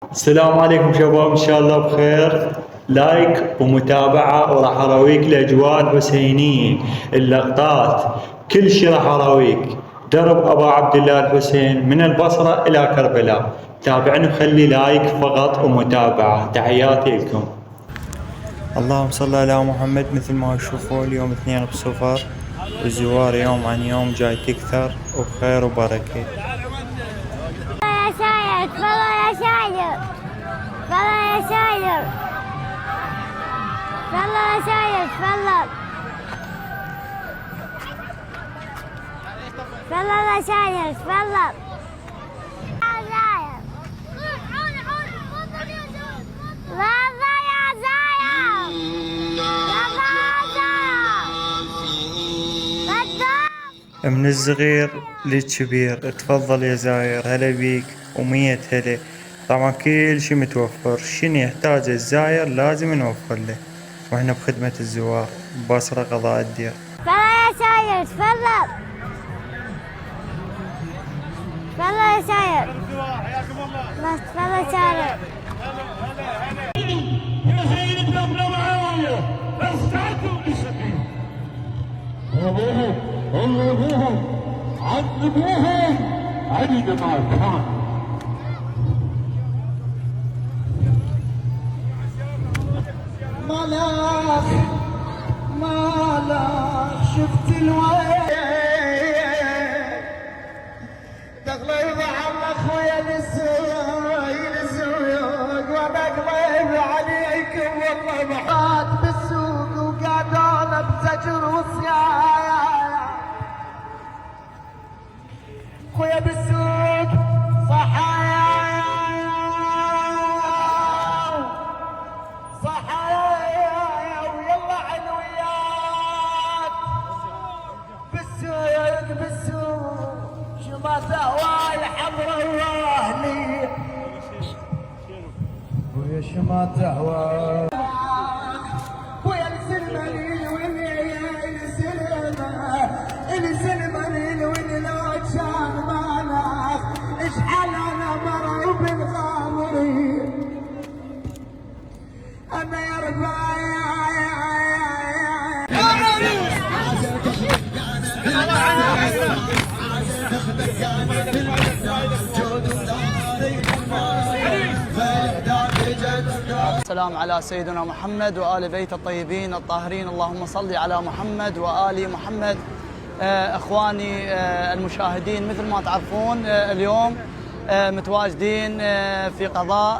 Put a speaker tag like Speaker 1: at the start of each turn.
Speaker 1: السلام عليكم شباب، ان شاء الله بخير. لايك ومتابعة وراح اراويك الاجواء الحسينية، اللقطات، كل شي راح اراويك. درب ابا عبد الله الحسين من البصرة الى كربلاء. تابعني وخلي لايك فقط ومتابعة. تحياتي لكم.
Speaker 2: اللهم صل على محمد. مثل ما تشوفوا اليوم 2/0، الزوار يوم عن يوم جاي تكثر وخير وبركة.
Speaker 3: يا ساير تفضل يا ساير، تفضل يا ساير، تفضل يا ساير، تفضل، تفضل يا ساير، تفضل يا ساير، تفضل يا ساير، تفضل.
Speaker 2: من الصغير للكبير تفضل يا زاير، هلا بيك ومية هلا. طبعا كل شي متوفر، شنو يحتاجه الزاير لازم نوفر له، واحنا بخدمة الزوار ببصرة قضاء الدير.
Speaker 3: تفضل يا ساير، تفضل، تفضل يا ساير، بس تفضل يا ساير.
Speaker 4: يا سيدي تفضلوا معايا، بس تعالوا بالسكين. ابوهم عذبوهم عند ما كان. ملاك شفت الوين تغلب عم اخويا للسوق وبقلب عليكم والله بحات بالسوق وقعدون بزجر وصيايا خويا بالسوق صحايا صحايا ويلا علويات بالسوق شمات هواي حمرا واهلي ويا شمات هواي ويا السلمانين وين السلمانين وين لو كان مالك اشحال انا مرعوب الغامرين انا يا ربايا
Speaker 5: السلام على سيدنا محمد وآل بيت الطيبين الطاهرين. اللهم صل على محمد وآل محمد. إخواني المشاهدين، مثل ما تعرفون اليوم متواجدين في قضاء